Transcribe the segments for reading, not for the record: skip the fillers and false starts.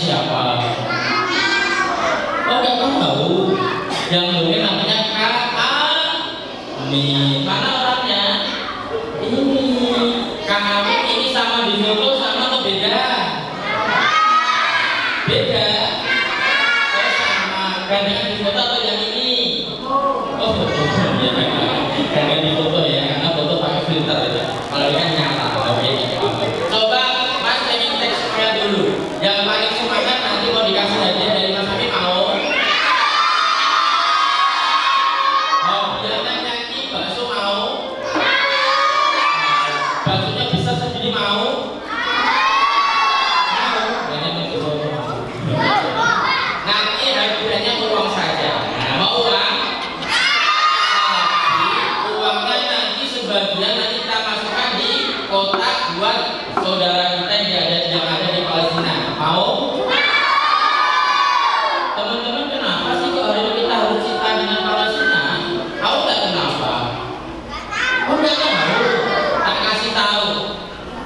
siapa? Oh nggak tahu. Yang dulu namanya Kami. Mana orangnya? Ini Kami ini sama di foto sama atau beda? Beda. Oh sama. Gandengan di foto atau yang ini? Oh betul ya. Gandengan di foto ya, karena foto pakai filter ya. Kalau ini kan nyata. Oke. Coba Mas pengen teks saya dulu. Yang paling semangat nanti mau dikasih hadiah dari Mas Ami mau? Oh, yang nyanyi bakso mau? Baksonya besar segini mau? Nanti hadiahnya uang saja. Nah, mau uang? Tapi uangnya nanti sebagian nanti kita masukkan di kotak buat saudara kita yang ada di Palestina. Mau? Teman-teman kenapa sih kok hari ini kita harus cinta dengan Palestina? Tahu nggak kenapa? Oh nggak tahu. Tak kasih tahu.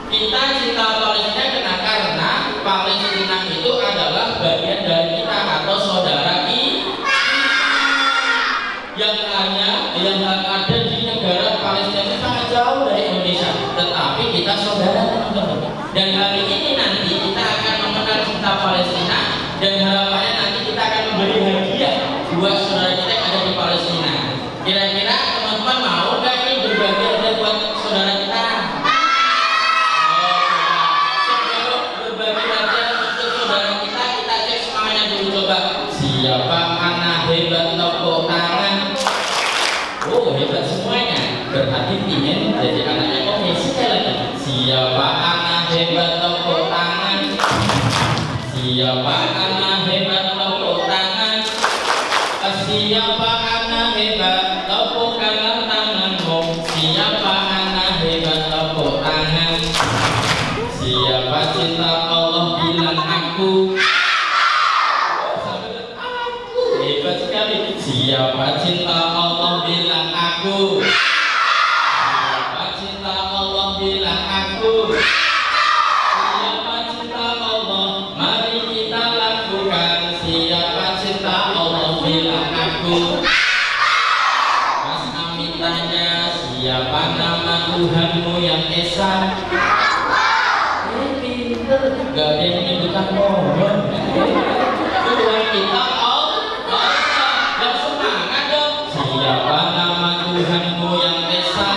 Kita cinta Palestina karena Palestina itu adalah bagian dari kita atau saudara kita yang ada di negara Palestina itu sangat jauh dari Indonesia, tetapi kita saudara teman-teman. Dan hari ini nanti kita akan mengenal cinta Palestina dan harapannya nanti kita akan memberi hadiah buat saudara kita yang ada di Palestina. Kira-kira teman-teman mau nggak ini berbagi hadiah buat saudara kita? Sebelum berbagi hadiah untuk saudara kita cek semuanya dulu coba. Siapa anak hebat tepuk tangan? Oh hebat semuanya. Berarti ingin jadi anaknya. Oke sekali lagi. Siapa anak hebat tepuk tangan? Siapa anak hebat tepuk tangan? Siapa anak hebat tepukkan tanganmu? Siapa anak hebat tepuk tangan? Siapa cinta Allah bilang aku? Hebat sekali. Siapa cinta Allah bilang aku? Siapa cinta Allah bilang aku? Siapa cinta Allah? Mari kita lakukan. Siapa cinta Allah bilang aku? Mas Ami tanya, siapa nama Tuhanmu yang Esa? Pinter. Gak ada yang menyebutkan pohon. Tuhan kita Allah. Yang semangat dong. Siapa nama Tuhanmu yang Esa?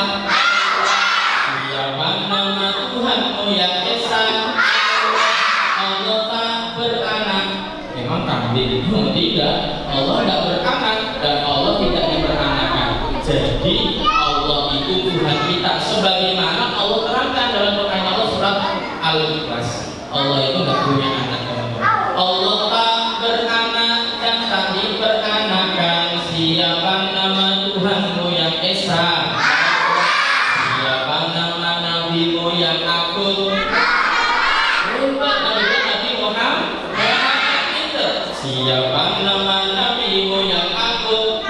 Siapa nama Tuhanmu yang Esa? Allah tak beranak. Memang kambing itu tidak. Allah tidak beranak dan Allah tidak diberanakan. Jadi Allah itu Tuhan kita. Sebagaimana Allah terangkan dalam Quran Allah surat Al-Ikhlas. Allah itu tidak punya anak. Allah tak beranak dan tak diberanakan. Siapa nama Tuhanmu yang Esa? Siapa nama Nabimu yang akut? Nabi Muhammad itu. Siapa nama Nabimu yang akut?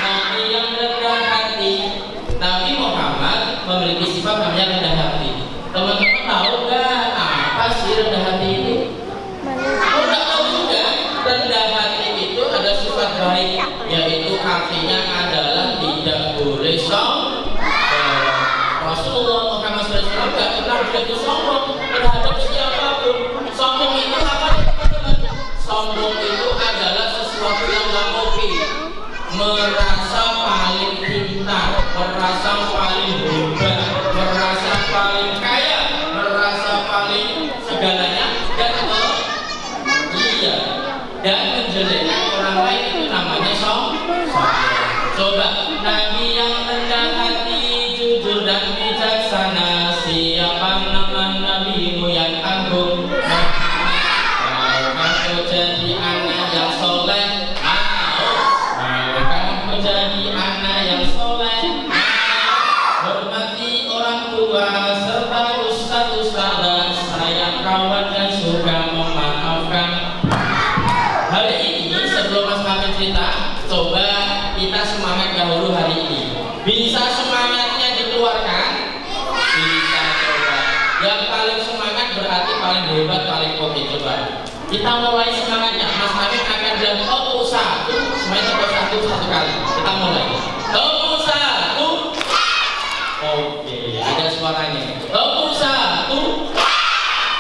Nabi yang rendah hati. Nabi Muhammad memiliki sifat namanya rendah hati. Teman-teman tahu nggak apa sih rendah hati ini? Oh nggak tahu juga. Rendah hati itu ada sifat baik, yaitu artinya adalah tidak boleh sombong. Rasulullah Muhammad SAW nggak pernah begitu sombong terhadap siapapun. Sombong itu apa? Sombong itu adalah sesuatu yang nggak oke. Merasa paling pintar, merasa paling hebat, merasa paling kaya, merasa paling segalanya dan menjelekkan orang lain itu namanya sombong. Coba Nabi yang rendah hati, jujur dan bijaksana. Siapa nama Nabimu yang agung? Mau kamu jadi anak yang soleh? Mau kamu jadi anak yang soleh? Hormati orang tua serta ustaz-ustazah, sayang kawan dan suka memaafkan. Hari ini sebelum Mas Kami cerita, coba kita semangat dahulu hari ini. Bisa semangatnya dikeluarkan? Bisa coba. Yang paling semangat berarti paling hebat, paling oke. Coba Kita mulai semangatnya. Mas Amin akan bilang tepuk satu, semuanya tepuk satu kali. Kita mulai. Tepuk satu. Oke, ada suaranya. Tepuk satu.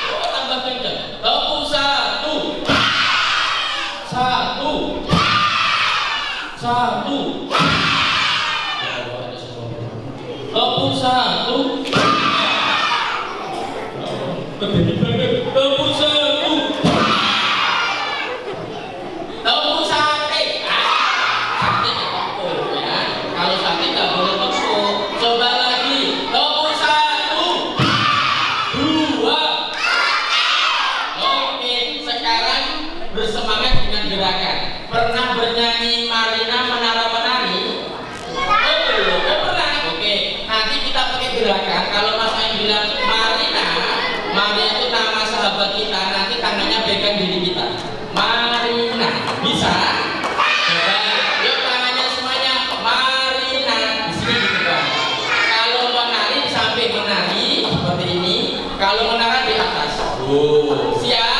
Tambah kencang. Tepuk satu. Satu. Satu. Tepuk satu. Tepuk satu. Tepuk sate. Sate tepuk ya. Kalau sate nggak boleh tepuk. Coba lagi. Tepuk satu. Dua. Oke, sekarang bersemangat dengan gerakan. Pernah bernyanyi Marina Menara Menari? Oh pernah. Oke, nanti kita pakai gerakan. Kalau Mas Ain bilang Marina itu nama sahabat kita, nanti tangannya pegang diri kita. Marina, bisa? Coba, yuk tangannya semuanya. Marina, di sini gitu kan. Kalau menari di samping menari seperti ini. Kalau menara di atas. Siap?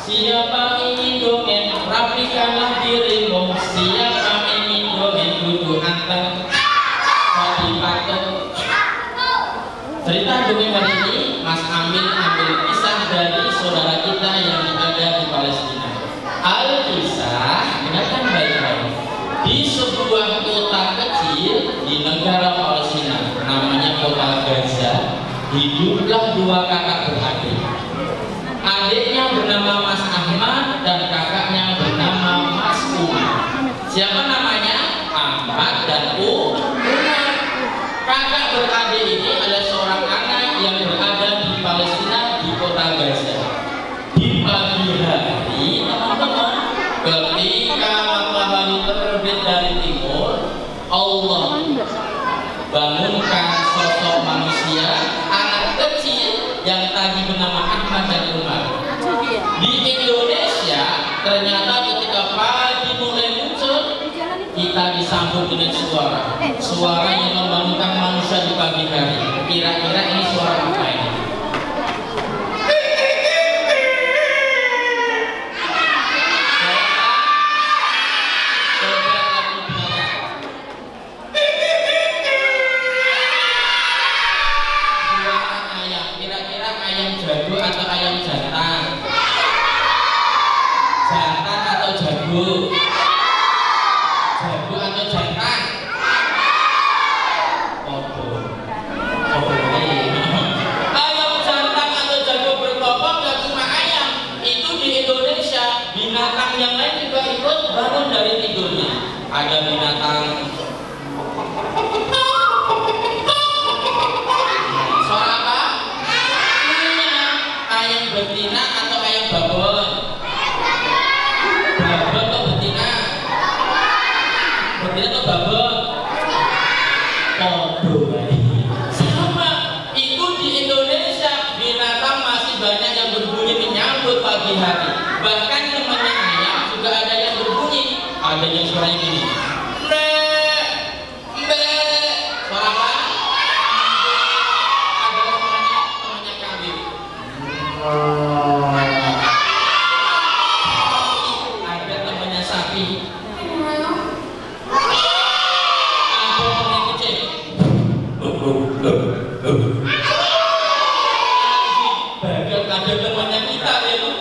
Siapa ingin dongeng, rapikanlah dirimu. Siapa ingin dongeng, duduk antar di paket. Cerita dongeng hari ini, Mas Amin ambil kisah dari saudara kita yang ada di Palestina. Al-Kisah, dengarkan baik-baik. Di sebuah kota kecil di negara Palestina, namanya kota Gaza, hiduplah dua kakak beradik. Adiknya bernama Mas Ahmad dan kakaknya bernama Mas Umar. Siapa namanya? Ahmad dan Umar. Kakak beradik ini adalah seorang anak yang berada di Palestina di kota Gaza. Di pagi hari, teman-teman, ketika matahari terbit dari timur, Allah bangunkan sosok manusia, anak kecil yang tadi bernama Ahmad dan Umar. Di Indonesia ternyata ketika pagi mulai muncul, kita disambut dengan suara yang membangunkan manusia di pagi hari. Kira-kira ini suara apa ini? Jago atau jantan? Ayam jantan atau jago berkokok gak cuma ayam. Itu di Indonesia binatang yang lain juga ikut bangun dari tidurnya. Ada binatang suara apa? Ayam betina atau ayam babon? Babon atau betina? bagi hati. Bahkan temannya ayam juga ada yang berbunyi, ada yang suaranya gini, mbe, mbe, suara apa? Ada temannya kambing. Ada temannya sapi. Ada temannya kucing. Ada temannya kita itu.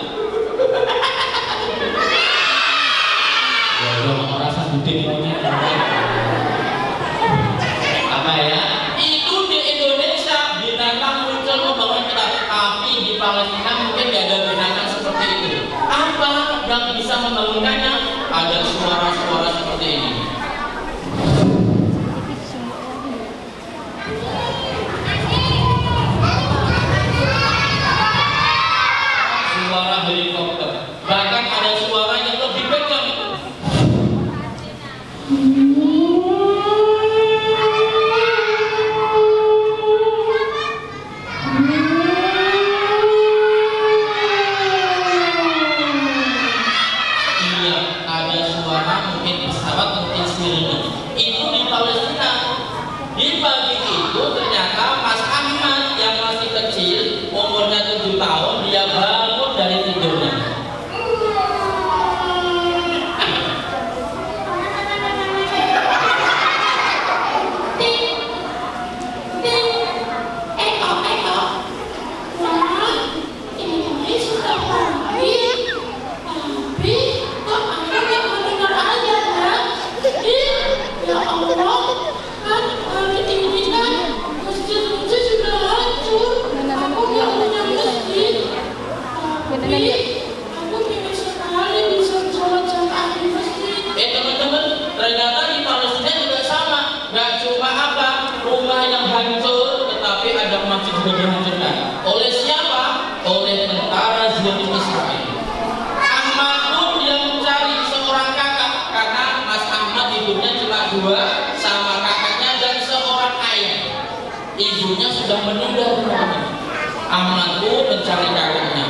Ya udah merasa gede maunya. Apa ya? Itu di Indonesia binatang muncul membangun kita, tapi di Palestina mungkin tidak ada binatang seperti itu. Apa yang bisa membangunkannya? Ada suara-suara seperti ini. Suara helikopter, bahkan ada suara yang lebih kencang. Iya, ada suara mungkin pesawat, mungkin sirine. Itu di Palestina. Di pagi itu ternyata Mas Ahmad yang masih kecil, umurnya 7 tahun, dia bangun dari tidurnya. Teman-teman, ternyata di Palestina juga sama. Gak cuma apa, rumah yang hancur, tetapi ada masjid juga dihancurkan. Oleh siapa? Oleh tentara Zionis Israel. Ahmad pun dia mencari seorang kakak, karena Mas Ahmad hidupnya cuma 2 sama kakaknya dan seorang ayah. Ibunya sudah meninggal. Ahmad pun mencari kakaknya.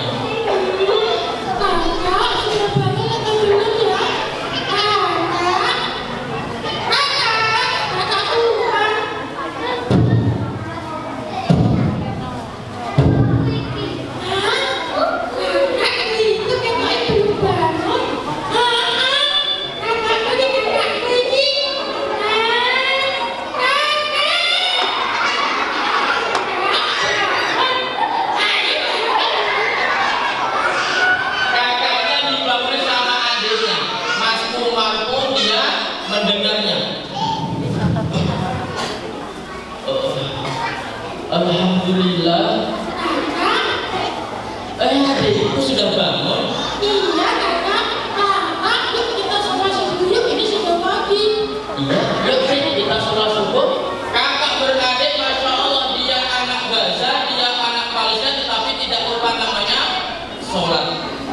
Alhamdulillah. Adikku sudah bangun. Iya kakak, kakak yuk kita sholat subuh yuk, ini sudah pagi. Iya, yuk kita sholat subuh. Kakak beradik, masya Allah, dia anak Gaza, dia anak Palestina, tetapi tidak lupa namanya sholat.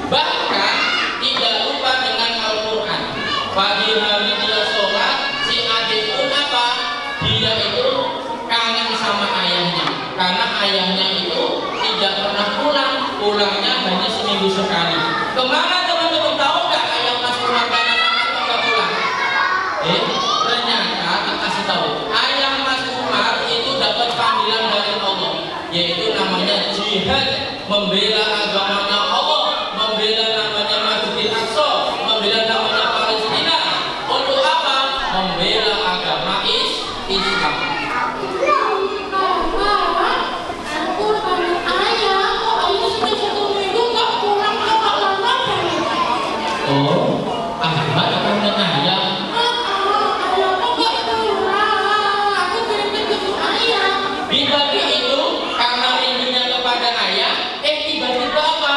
Bahkan tidak lupa dengan Al-Quran. Pagi hari dia sholat, si adik pun apa? Dia itu kangen sama ayahnya, karena ayahnya itu tidak pernah pulang, pulangnya hanya seminggu sekali. Kemana teman-teman tahu nggak ayah Mas Umar karena sama nggak pulang? Ternyata kita kasih tahu, ayah Mas Umar itu dapat panggilan dari Allah, yaitu namanya jihad, membela agamanya Allah, membela namanya Masjidil Aqsa, membela namanya Palestina. Untuk apa? Membela agama Islam. Oh, Ahmad kangen ayah. Di pagi itu karena rindunya kepada ayah, tiba-tiba apa?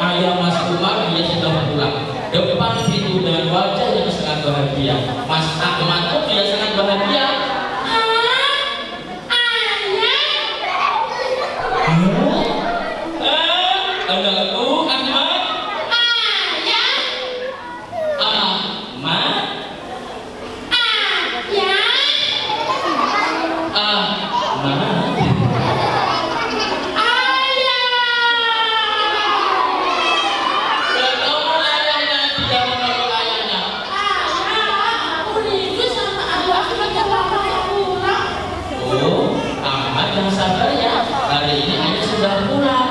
ayah Mas Umar dia sudah pulang. Depan pintu dengan wajah yang sangat bahagia. Mas Ahmad pun dia sangat bahagia. Anakku Ahmad. Ayah. Ahmad. Ayah. Ahmad. Ketemu ayahnya, tidak menolak ayahnya. Aku rindu sama ayah sebentar lama yang pulang. Oh, Ahmad yang sabar ya. Hari ini ayah sudah pulang.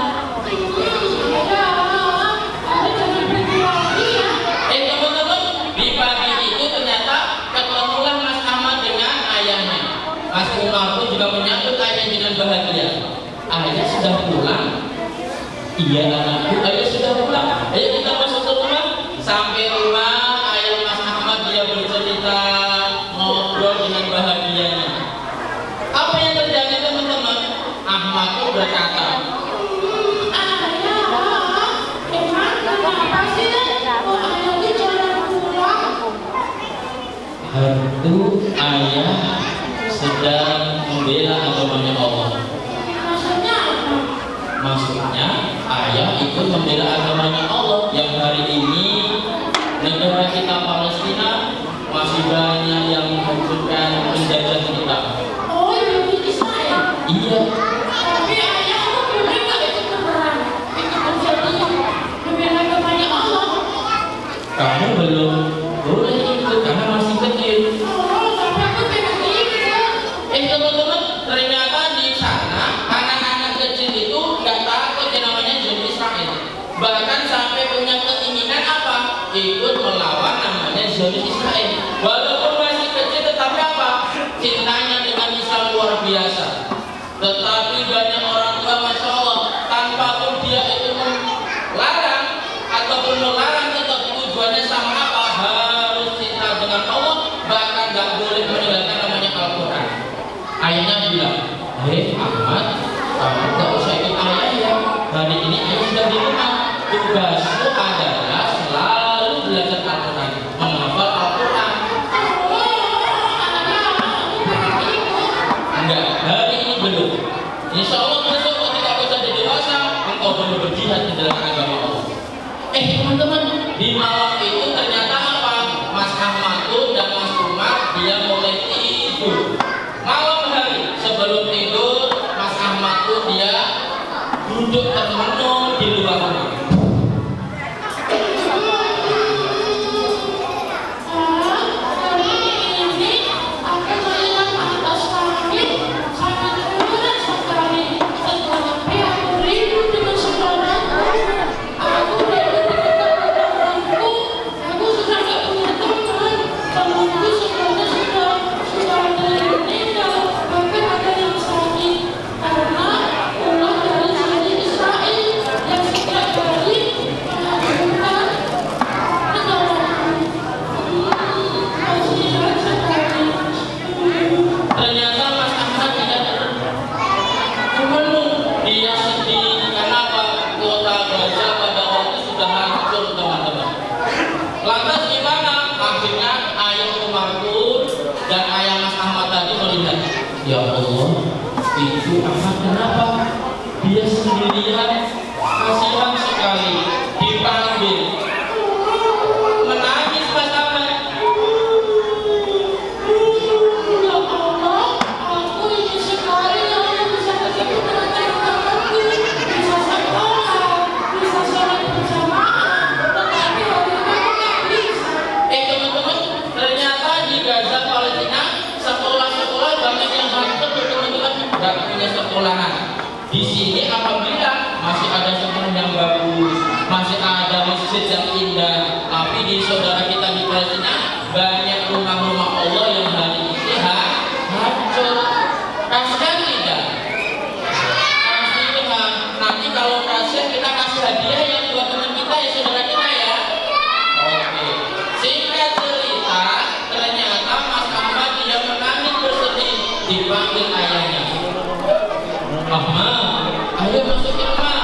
Teman-teman, di pagi itu ternyata ketemulah Mas Ahmad dengan ayahnya. Mas Umar pun juga menyambut ayah dengan bahagia. Ayah sudah pulang. Iya anakku, ayah sudah pulang. Ayo kita masuk ke rumah. Sampai rumah, ayah Mas Ahmad dia bercerita, ngobrol dengan bahagianya. Apa yang terjadi teman-teman? Ahmad pun berkata, hantu ayah sedang membela agamanya Allah. Maksudnya ayah ikut membela agamanya Allah yang hari ini negara kita Palestina masih banyak yang menghancurkan menjajah kita. Oh, itu Israel. Iya. Tapi ayahmu boleh nggak ikut perang? Ikut menjadi membela agamanya Allah. Kamu belum boleh ikut karena masih kecil. Oh, tapi aku pengen ikut. Teman-teman, ternyata di sana anak-anak kecil itu nggak takut yang namanya Zul Israel. Bahkan sampai punya keinginan apa? Ikut melawan namanya Zul Israel. Walaupun masih kecil, tetapi apa? Cintanya dengan Islam luar biasa. Tetapi banyak orang tua, masya Allah, tanpa pun dia itu melarang ataupun melarang, tetap tujuannya sama apa? Harus cinta dengan Allah, bahkan nggak boleh meninggalkan namanya Al-Quran. Ayahnya bilang, hei Ahmad, kamu gak usah ikut ayah ya. Hari ini ayah sudah di rumah. Tugasmu adalah selalu belajar Al-Quran, menghafal Al-Quran. Enggak, hari ini belum. Insya Allah besok ketika kau sudah dewasa, engkau boleh berjihad di dalam agama Allah. Teman-teman, di malam itu ternyata apa? Mas Ahmad dan Mas Umar dia mulai tidur. Malam hari sebelum tidur, Mas Ahmad dia duduk termenung di luar rumah. Lantas gimana? Akhirnya ayah Umar dan ayah Mas Ahmad tadi melihat, ya Allah, itu Ahmad kenapa? Dia sendirian, kasihan sekali, dipanggil, menangis Mas Ahmad. Ya Allah, aku ingin sekali ayah bisa ketemu dengan teman-temanku, bisa sekolah, bisa sholat berjamaah, tetapi hari ini aku nggak bisa. Teman-teman, ternyata di Gaza Palestina sekolah-sekolah banyak yang hancur, teman-teman, nggak punya sekolahan. Di sini alhamdulillah masih ada sekolah yang bagus, masih ada masjid yang indah. Tapi di saudara kita di Palestina banyak rumah-rumah Allah yang hari ini hancur. Kasihan tidak? Kasihan. Nanti kalau kasihan kita kasih hadiah yang buat teman kita ya, saudara kita ya. Oke. Singkat cerita, ternyata Mas Ahmad dia menangis bersedih, dipanggil ayahnya. Ahmad, ayo masuk ke rumah.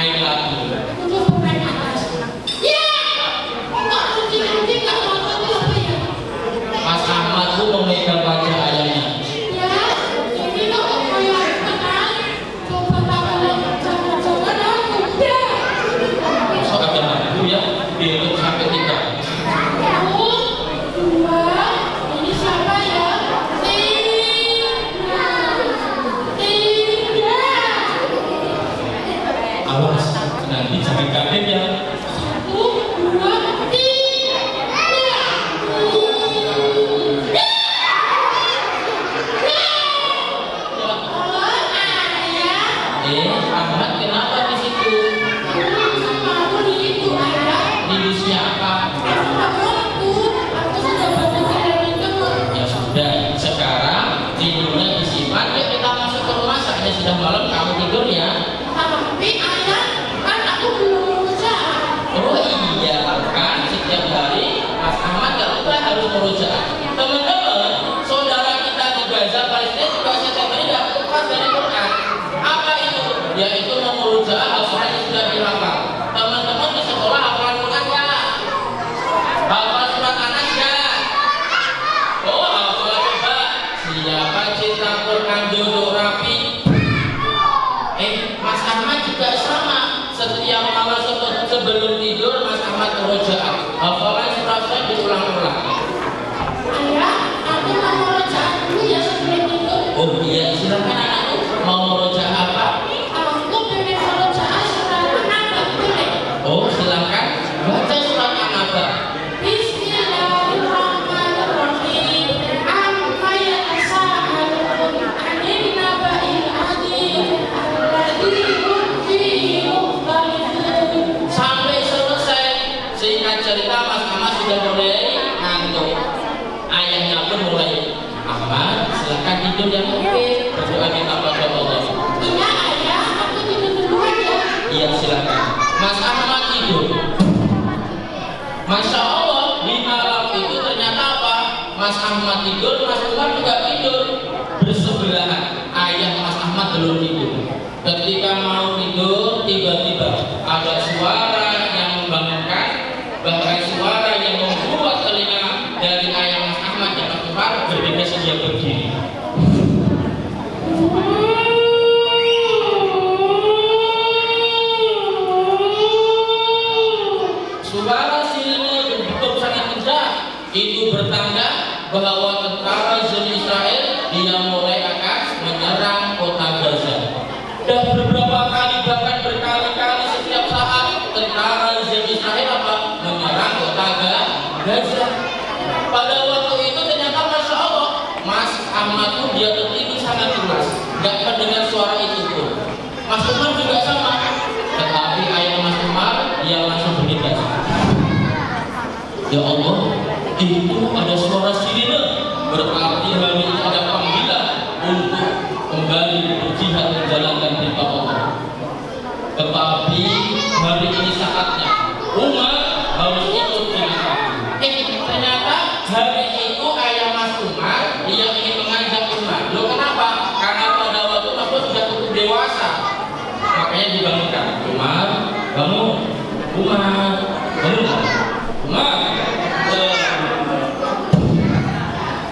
main lagi. Udah pemain atas. Ya, nggak kunci nggak mau apa ya? Mas Ahmad tuh memegang wajah ayahnya. Ya, ini kok kayak kenal. Coba coba dah, udah. Sok ada maju ya, dihitung sampai 3. 1, 2, ini siapa ya? 3. Awas, nanti jangan kaget ya. 1, 2, 3. Ahmad kenapa di situ? Di siapa? Ya sudah, sekarang tidurnya disimpan. Ya kita masuk ke rumah, saatnya sudah malam, kamu tidur ya. Oh iya, kan setiap hari Mas Ahmad gak lupa harus merujaah. Teman-teman, saudara kita di Gaza, Palestina juga setiap hari dapat lepas dari Quran. Apa itu? Yaitu memurujaah Al-Quran yang sudah dihafal. Teman-teman di sekolah hafalan Quran ya? Hafal surat Anas ya? Oh hafal coba. Siapa cinta Quran duduk rapi? Mas Ahmad juga sama. Setiap malam sebelum tidur Mas Ahmad merujaah. Hafalan surat-surat diulang-ulang. Oh iya, silakan anakku. Mau merujaah apa? Oh silakan baca surat An-Naba. Bismillahirrahmanirrahim. Amma yatasaalun 'anil naba'il 'adzim alladzi hum fihi mukhtalifun. Sampai selesai. Singkat cerita Mas Ahmad sudah mulai ngantuk. Ayahnya pun mulai, Ahmad silakan tidur yang oke. Berdoa minta pada Allah. Iya ayah, aku tidur duluan ya. Iya silakan. Mas Ahmad tidur. Masya Allah, di malam itu ternyata apa? Mas Ahmad tidur, Mas Umar juga tidur bersebelahan. Ayah Mas Ahmad belum tidur. Ketika mau tidur, tiba-tiba ada suara yang membangunkan, bahkan suara yang membuat telinga dari ayah Mas Ahmad dan Mas Umar berbeda saja berdiri. Suara sirine begitu sangat kencang, itu bertanda bahwa tentara Zul Israel dia mulai akan menyerang kota Gaza. Dan beberapa kali, bahkan berkali-kali setiap saat tentara Zul Israel apa? Menyerang kota Gaza. Pada waktu itu ternyata Masya Allah, Mas Ahmad pun dia tertidur sangat jelas, gak mendengar suara itu pun. Mas Umar juga sama, tetapi ayah Mas Umar dia langsung bergegas. Ya Allah, itu ada suara sirine, berarti hari ini ada panggilan untuk kembali berjihad menjalankan perintah Allah. Tetapi hari ini saatnya umat harus ikut dengan. Ternyata hari itu ayah Mas Umar dia ingin mengajak umat. Loh kenapa? Karena pada waktu Mas Umar sudah cukup dewasa, makanya dibangunkan. Umar, bangun. Umar, bangun. Umar.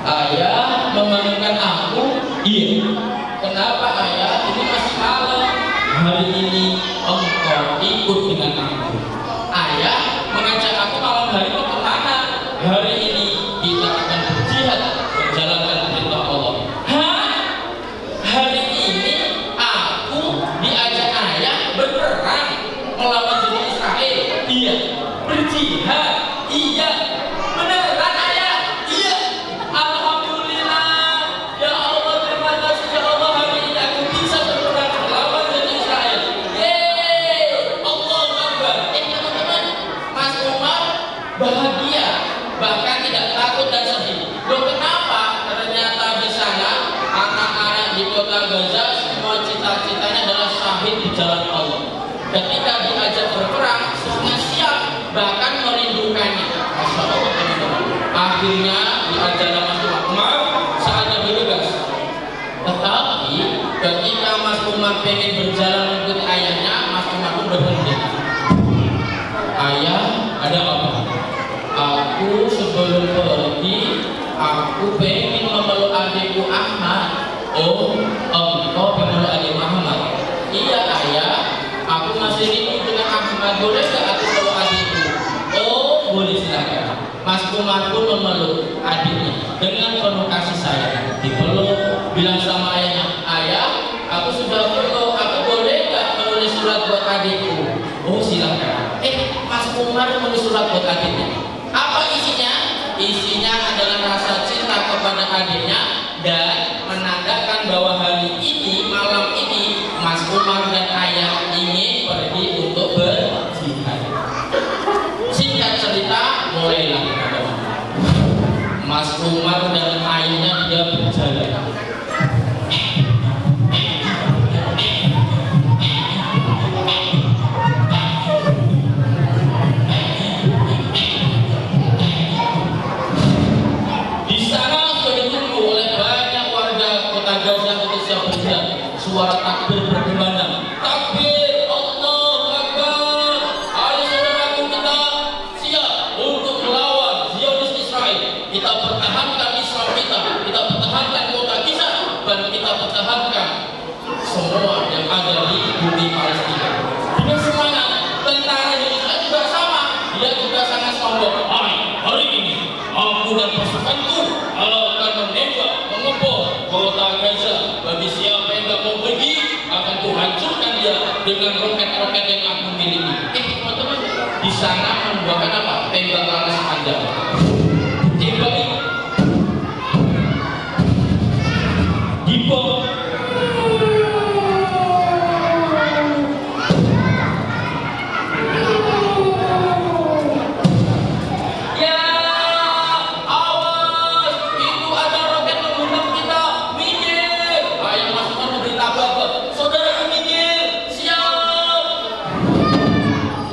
Ayah membangunkan aku. Iya. Kenapa ayah? Ini masih malam. Hari ini engkau ikut dengan aku. Ayah mengajak aku malam hari mau kemana? Hari ini kita akan berjihad menjalankan perintah Allah. Hah? Hari ini aku diajak ayah berperang melawan Zul Israel. Iya. Berjihad. Iya. Beneran ayah? Iya. Alhamdulillah. Ya Allah, terima kasih ya Allah, hari ini aku bisa berperang melawan Zul Israel. Yeay. Allahu Akbar. Teman-teman, Mas Umar bahagia, bahkan tidak takut dan sedih. Loh kenapa? Ternyata di sana anak-anak di kota Gaza semua cita-citanya adalah syahid di jalan Allah. Ketika diajak berperang, semuanya siap, bahkan merindukannya. Masya Allah teman-teman. Akhirnya diajak Mas Umar, saatnya bergegas. Tetapi ketika Mas Umar pengen berjalan mengikuti ayahnya, Mas Umar pun berhenti. boleh gak aku peluk adikku? Oh, boleh, silakan. Mas Umar pun memeluk adiknya dengan penuh kasih sayang. Dipeluk, bilang sama ayahnya, ayah, aku sudah peluk, aku boleh gak menulis surat buat adikku? Oh, silakan. Mas Umar menulis surat buat adiknya. Apa isinya? Isinya adalah rasa cinta kepada adiknya dan menandakan bahwa hari ini, malam ini, Mas Umar dan ayah ingin pergi untuk berjihad. Singkat cerita, mulailah Mas Umar dan ayahnya dia berjalan. Di sana sudah ditunggu oleh banyak warga kota Gaza untuk siap berjihad. Suara takbir berkumandang. Takbir, Allahu Akbar. Ayo saudaraku, kita siap untuk melawan Zionis Israel. Kita pertahankan Islam kita pertahankan kota kita, dan kita pertahankan semua yang ada di bumi Palestina. Dengan semangat, tentara Indonesia juga sama. Dia juga sangat sombong. Hari ini aku dan pasukanku akan menembak, mengebom kota Gaza. Bagi siapa yang tak mau pergi, akan kuhancurkan dia dengan roket-roket yang aku miliki. Teman-teman, di sana membuahkan apa? Tembak laras panjang. Tembak itu dibom. Ya, awas, itu ada roket menggunakan kita. Minggir. Ayah Mas Umar memberitahu apa? Saudara minggir, siap.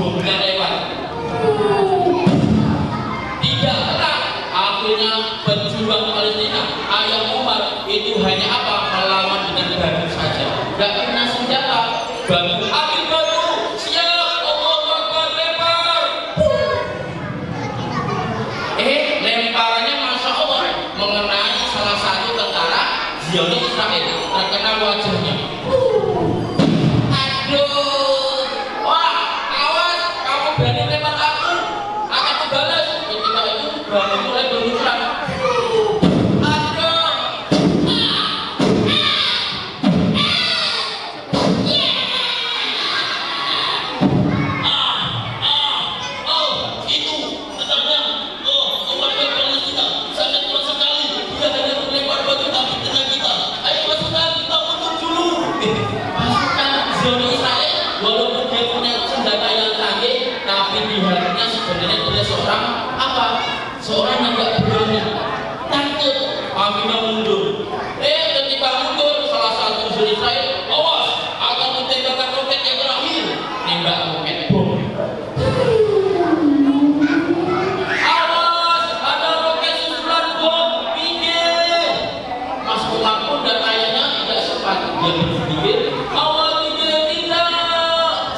Bomnya lewat. Tidak tenang. Akhirnya pejuang Palestina, ayah Umar itu hanya apa? Melawan dengan batu saja. Gak kena senjata. Batu, ambil batu. Siap. Allahu Akbar, lempar. Lemparannya Masya Allah mengenai salah satu tentara Zionis Israel, terkena wajahnya. Aduh, wah, awas, kamu berani lempar aku, akan kubalas. Ketika itu batu mulai bermunculan. Seorang yang gak berani, takut, akhirnya mundur. Ketika mundur, salah satu musuh Israel, awas, akan ditembakkan roket yang terakhir. Nembak roket bom. Awas, ada roket susulan bom, pinggir. Mas Umar pun dan ayahnya tidak sempat. Dia berpikir, awas pinggir, tidak.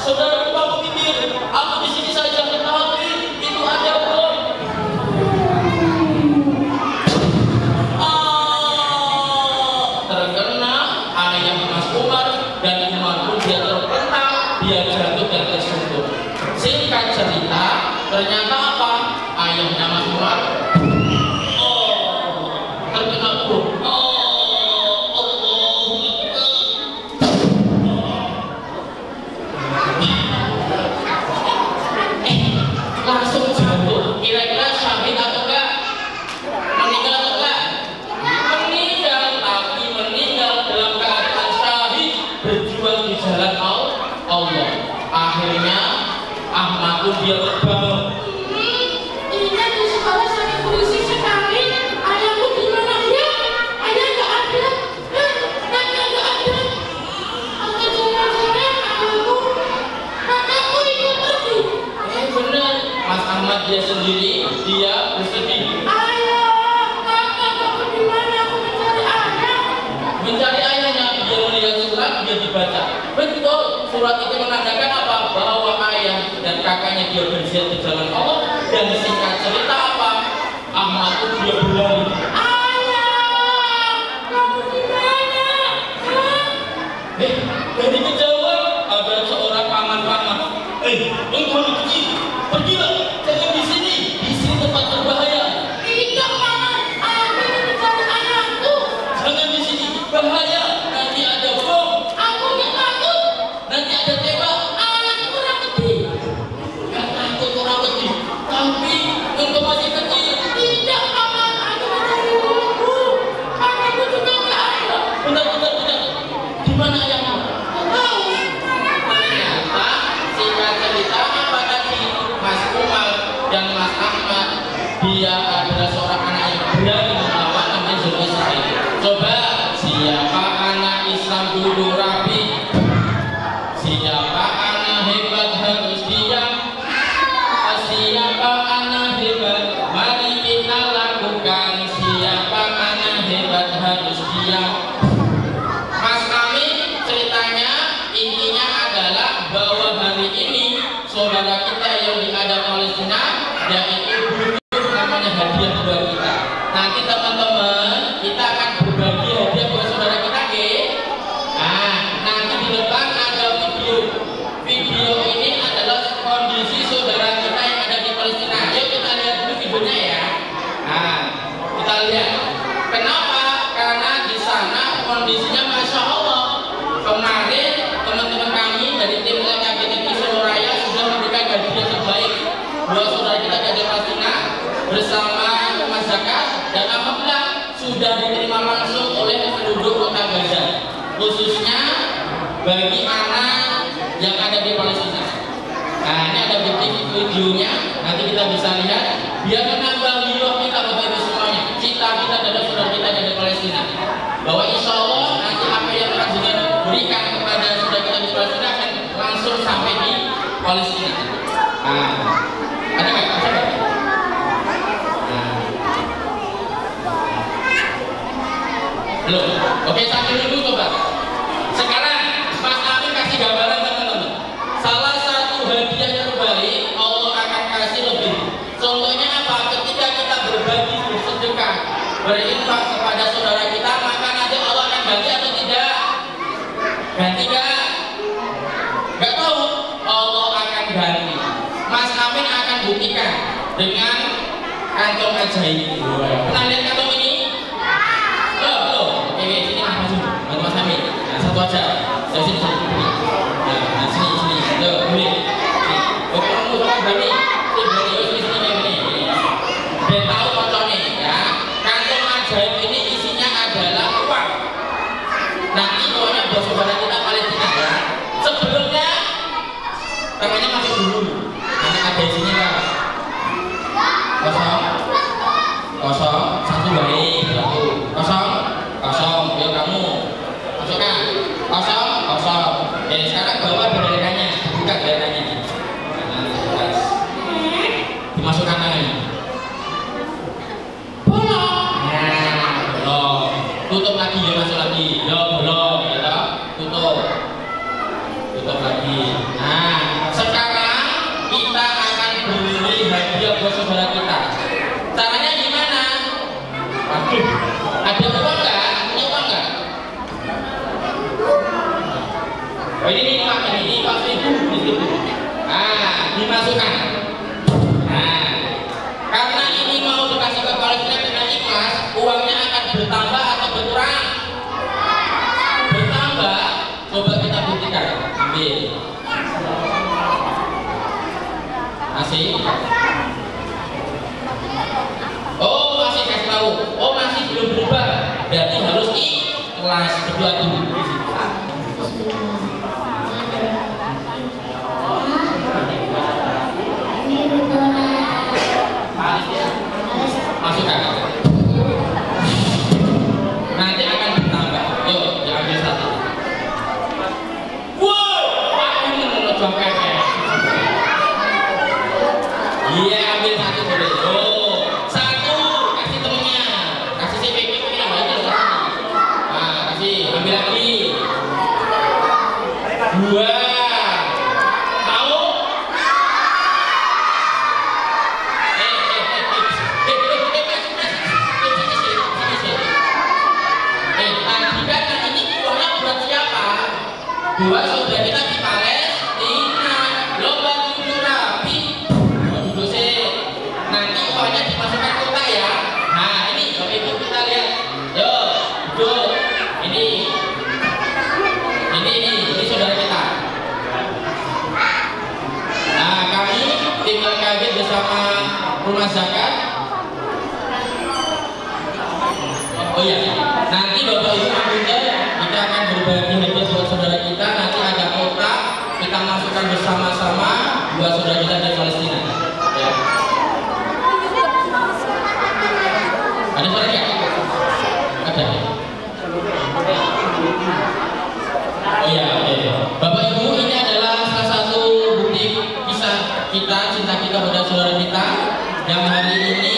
Saudara kamu pinggir, aku di sini saja, tetapi itu ada bom. Terkena ayah Mas Umar, dan Umar pun dia terpental, dia jatuh dan tersungkur. Singkat cerita, ternyata apa? Ayahnya Mas Umar terkena bom. Langsung jatuh. Kira-kira syahid atau enggak? Meninggal atau enggak? Meninggal, tapi meninggal dalam keadaan syahid, berjuang di jalan Allah. Akhirnya Ahmad pun dia terbangun. Ini di sekolah sakit polisi sekali. Ayahmu di mana dia? Ayah nggak ada. Kakak nggak ada. Aku cuma sayang aku. Kakakku ikut pergi. Benar, Mas Ahmad dia sendiri, dia bersedih. Ayah, kakakku di mana? Aku mencari ayah. Mencari ayahnya, dia melihat surat, dia dibaca. Betul, surat itu menandakan apa? Bahwa ayah dan kakaknya dia berjihad di jalan Allah. Dan singkat cerita apa? Ahmad itu dia berlari. Ayah, kamu di mana? Dari kejauhan ada seorang paman-paman. engkau anak kecil, pergilah, jangan di sini tempat berbahaya. Tidak, Paman, aku ingin mencari ayahku. Jangan di sini, bahaya, nanti ada bom, Aku tidak takut. nanti ada tembak. Aku kurang pedih. Gak takut orang kecil, tapi engkau masih kecil. Tidak, Paman, aku mencari ibuku. Kakakku juga tidak ada. Bentar, di mana ayahmu? Tahu. Ternyata singkat cerita apa tadi, Mas Umar dan Mas Ahmad, dia adalah seorang anak yang berani melawan namanya Zulkifli. Coba, siapa anak Islam dulu rapi? Siapa anak hebat harus diam? Siapa anak hebat? Mari kita lakukan. Siapa anak hebat harus diam? Mas kami ceritanya intinya adalah bahwa hari ini saudara kita yang diadap Palestina yaitu butuh namanya hadiah buat kita. Nanti teman-teman kita akan berbagi hadiah buat saudara kita, oke? Nah, nanti di depan ada video ini adalah kondisi saudara kita yang ada di Palestina. Yuk kita lihat dulu videonya ya. Nah, kita lihat. Kenapa? Karena di sana kondisinya Masya Allah. Kemarin teman-teman kami dari tim LKBTP Solo Raya sudah memberikan hadiah terbaik buat saudara kita di Palestina bersama Mas Zakat, dan alhamdulillah sudah diterima langsung oleh penduduk kota Gaza, khususnya bagi anak yang ada di Palestina. Nah, ini ada videonya, nanti kita bisa lihat biar menambah hidup kita Bapak Ibu semuanya. Cita kita adalah saudara kita yang ada di Palestina, bahwa insya Allah nanti apa yang akan sudah berikan kepada saudara kita di Palestina akan langsung sampai di Palestina. Nah, ada nggak? Ada nggak? Nah. Belum. Oke, sambil dulu coba. Sekarang Mas Amin kasih gambaran teman-teman. Salah satu hadiah terbaik Allah akan kasih lebih. Contohnya apa? Ketika kita berbagi, bersedekah, berinfak kepada saudara kita, maka nanti Allah akan ganti atau tidak? Ganti gak? Gak tahu. Allah akan ganti. Mas Amin akan buktikan dengan kantong ajaib. Pernah lihat kantong ini? Oke, sini Mas Amin. Bantu Mas Amin. Nah, satu aja. Dari sini. Nah, sini. Tuh, ini. Oke, kamu coba berani. Sini. Biar tahu contohnya ya. Kantong ajaib ini isinya adalah uang. Nanti uangnya buat saudara kita Palestina ya. Sebelumnya tangannya masuk dulu. Karena ada isinya lah. Kosong. Satu baik. Kosong. Ya kamu masukkan. Kosong. Jadi sekarang bawa belekannya, buka belekannya. Dimasukkan tangannya. Belum. Tutup lagi ya, masuk lagi. Ya belum, ya tutup lagi. Nah, sekarang kita akan beri hadiah buat saudara kita. Caranya gimana? Waduh, ada uang nggak? Punya uang nggak? Oh ini Pak Ibu. Nah, dimasukkan. Nah, karena ini mau dikasih ke Palestina dengan ikhlas, uangnya akan bertambah atau berkurang? Bertambah. Coba kita buktikan. Ambil. Masih. Oh, masih kasih tahu. Oh, masih belum berubah. Berarti harus ikhlas. Berdua dulu. Masukkan. Nanti akan bertambah. Yuk, diambil satu. Wow, ini menunjuk iya, ambil satu boleh. Oh, satu kasih temennya. Kasih si Peki ini banyak loh. Nah, kasih. Ambil lagi. Dua. Mau? Buat saudara kita di Palestina, lomba rumah zakat? Oh iya, nanti Bapak Ibu komputer kita akan berbagi hadiah buat saudara kita. Nanti ada kotak kita masukkan bersama-sama buat saudara kita dari Palestina. Ya. Ada suara nggak? Ada. Iya, iya. Bapak Ibu, ini adalah salah satu bukti kisah kita, cinta kita pada saudara kita yang hari ini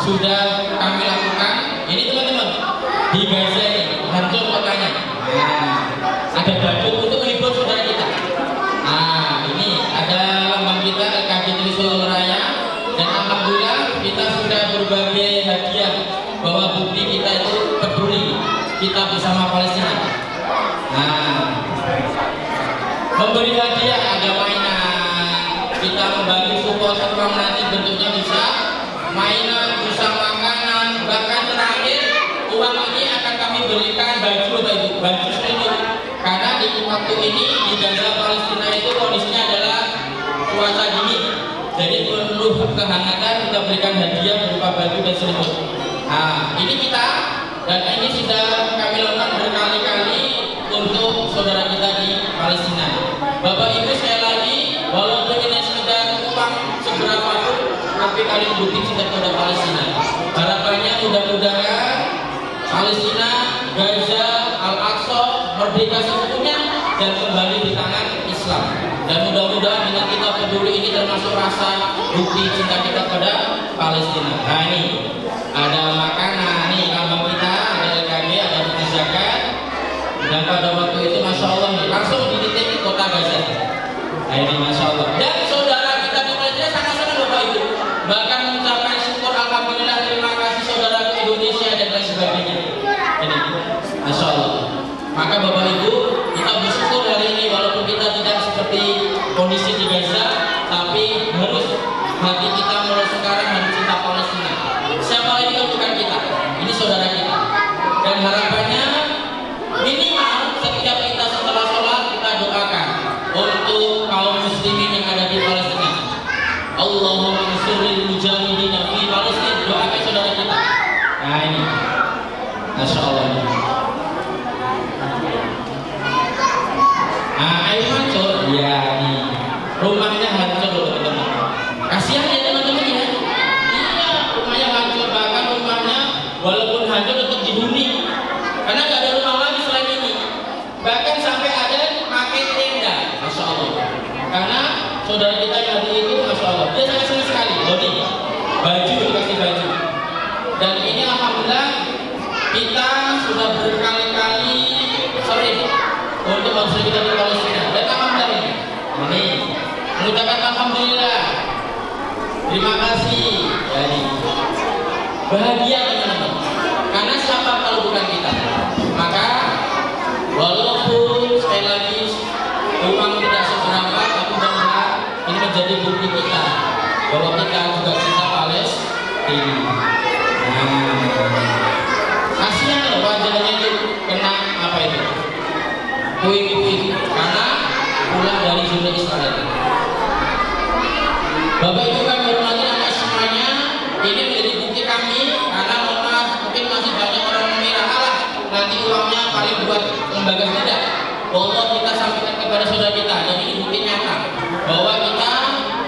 sudah kami lakukan. Ini teman-teman di Gaza ini hancur kotanya. Ada baju untuk menghibur saudara kita. Ini ada lambang kita LKG Trisul Raya, dan alhamdulillah kita sudah berbagai hadiah bahwa bukti kita itu peduli kita bersama Palestina. Memberi hadiah, ada mainan, kita membagi support uang, nanti bentuknya bisa mainan, bisa makanan, bahkan terakhir uang ini akan kami berikan baju selimut, karena di waktu ini di Gaza Palestina itu kondisinya adalah cuaca dingin, jadi perlu kehangatan, kita berikan hadiah berupa baju dan selimut. Ini kita, dan ini sudah kami lakukan berkali-kali untuk saudara kita di Palestina. Bapak Ibu, sekali lagi, walaupun ini sekedar uang seberapa pun, tapi kalian bukti cinta kepada Palestina. Harapannya mudah-mudahan Palestina, Gaza, Al-Aqsa merdeka sesungguhnya dan kembali di tangan Islam. Dan mudah-mudahan dengan kita peduli ini termasuk rasa bukti cinta kita kepada Palestina. Nah, ini ada makanan, nih lambang kita, ada LKG, ada rumah zakat. Dan pada waktu itu Masya Allah langsung di titik kota Gaza. Nah, ini Masya Allah. Dan saudara kita di Palestina sangat-sangat Bapak Ibu, bahkan mengucapkan syukur alhamdulillah, terima kasih saudara ke Indonesia dan lain sebagainya. Ini Masya Allah. Maka Bapak Ibu, kita bersyukur hari ini walaupun kita tidak seperti kondisi di Gaza, tapi harus hati kita mulai sekarang harus cinta Palestina. Siapa lagi kalau bukan kita? Ini saudara kita. Dan harapannya minimal setiap kita setelah sholat kita doakan untuk kaum muslimin yang ada di Palestina. Allahumma ansuril mujahidin fi Palestina. Doakan saudara kita. Nah, ini Masya Allah. Air hancur, ya nih rumahnya hancur loh teman-teman. Kasihan ya teman-teman ya. Iya, rumahnya hancur, bahkan rumahnya walaupun hancur tetap dihuni karena nggak ada rumah lagi selain ini. Bahkan sampai ada pakai tenda, Masya Allah. Karena saudara kita yang hari itu, Masya Allah, dia sangat senang sekali. Ini baju, dikasih baju. Dan ini alhamdulillah kita sudah berkali-kali sering untuk bangsa kita di Palestina. Dan alhamdulillah ini mengucapkan alhamdulillah, terima kasih. Jadi bahagia teman-teman. Karena siapa kalau bukan kita? Maka walaupun sekali lagi uang tidak seberapa, tapi mudah-mudahan ini menjadi bukti kita bahwa kita juga cinta Palestina. Kasihan loh wajahnya itu kena apa itu? Puing-puing karena pulang dari zona Israel. Bapak Ibu kan hormati anak semuanya, ini menjadi bukti kami karena mungkin masih banyak orang mengira nanti uangnya paling buat lembaga tidak. Bahwa kita sampaikan kepada saudara kita, dan ini bukti nyata bahwa kita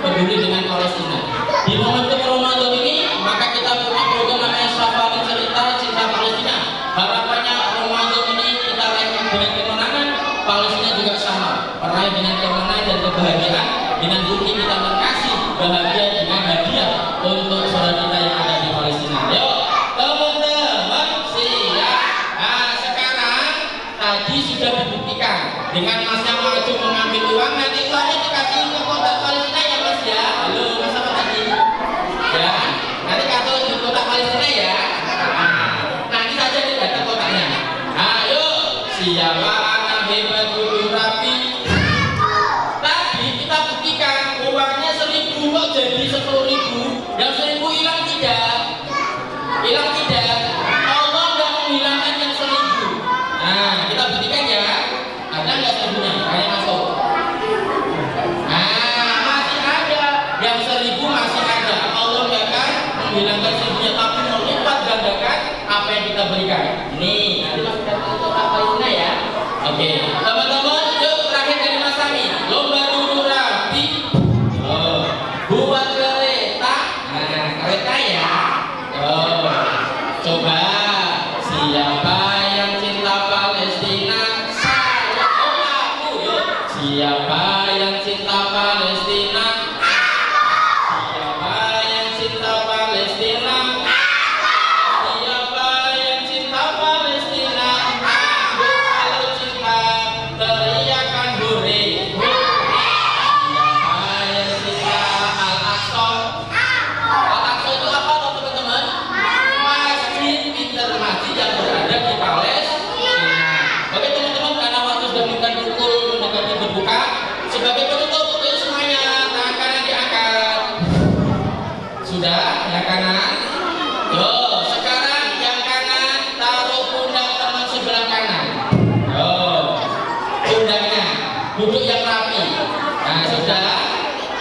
peduli dengan Palestina. Di momentum Ramadan ini, maka kita punya program namanya Safari Cerita Cinta Palestina. Harapannya Ramadan ini kita rayakan dengan kemenangan, Palestina juga sama, meraih dengan kemenangan dan kebahagiaan dengan bukti kita berkasih bahagia dengan hadiah untuk saudara kita yang ada di Palestina. Yuk teman-teman siap. Nah sekarang tadi sudah dibuktikan dengan masnya maju mengambil uang, nanti uangnya dikasih ke kota Palestina ya mas ya. Halo mas apa tadi ya, nanti kata di kota Palestina ya. Nanti saja di data kotanya. Ayo siapa anak hebat jujur rapi. Tadi kita buktikan uangnya 1.000 kok jadi 10.000. kita berikan. Nih, nanti Mas Fitra untuk Palestina ya. Oke, teman-teman, yuk terakhir dari Mas Sami. Lomba duduk rapi. Oh, buat kereta. Nah, kereta ya. Oh, coba siapa yang cinta Palestina? Saya. Oh, aku. Yuk. Siapa yang cinta Palestina? Siapa yang cinta Palestina? Siapa yang cinta Palestina? Aku kalau cinta teriakan hore. Siapa yang cinta Al-Aqsa? Al-Aqsa itu apa loh teman-teman? Masjid pintar masjid yang berada di Palestina. Oke teman-teman, karena waktu sudah bukan pukul mendekati berbuka, sebagai penutup yuk semuanya tangan kanan diangkat. Sudah, yang kanan. Yo, sekarang yang kanan taruh pundak teman sebelah kanan. Yo, pundaknya duduk yang rapi. Nah, sudah.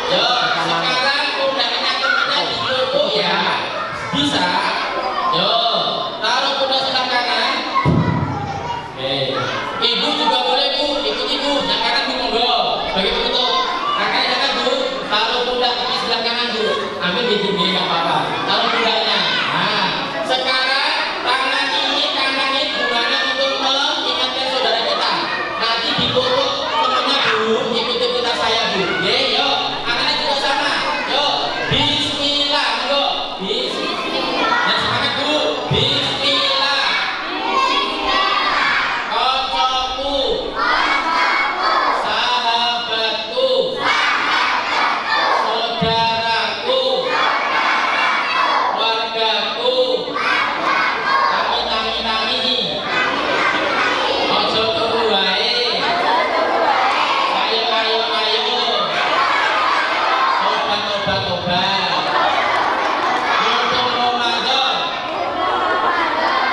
Yo, sekarang pundaknya temannya ditutup ya. Bisa. Yo, taruh pundak sebelah kanan. Oke. Ibu juga boleh Bu, ikut ibu. Yang kanan Bu monggo. Bagi penutup. Kakak jangan Bu, taruh pundak di sebelah kanan Bu. Ambil di sini nggak apa-apa. Taruh pundaknya. Nah, sekarang tangan ini kanan ini gunanya untuk mengingatkan saudara kita. Nanti dipukul temannya Bu, ikuti kita saya Bu. Ye, yo, anaknya juga sama. Yo, Bismillah, monggo. Bismillah. Yang semangat Bu. Bismillah. Kocokku. Sahabatku. Saudaraku. Wargaku. Tami. Ojo turu wae. Ayo. Obat. Mumpung Ramadan.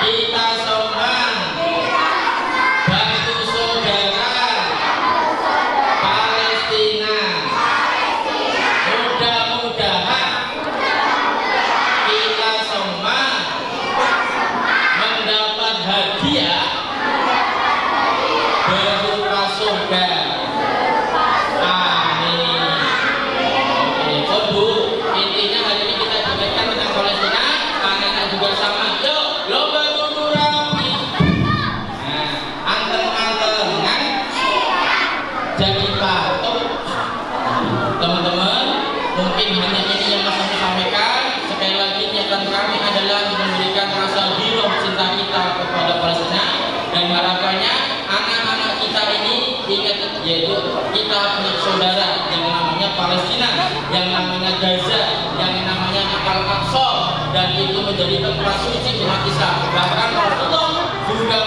Kita soman. Bantu saudara Palestina. Mudah-mudahan kita semua mendapat hadiah berupa surga. Amin. Oke, oh Bu, intinya hari ini kita bicarakan tentang Palestina. Anak-anak juga sama. Yuk, lomba duduk rapi. Nah, anteng-antengan jadi patung. Teman-teman, mungkin hanya ini yang Mas Sami sampaikan. Sekali lagi niatan kami adalah memberikan rasa hirup cinta kita kepada Palestina, dan harapannya anak-anak kita ini ingat, yaitu kita punya saudara yang namanya Palestina, yang namanya Gaza, yang namanya Al-Aqsa, dan itu menjadi tempat suci umat Islam. Bahkan Rasulullah juga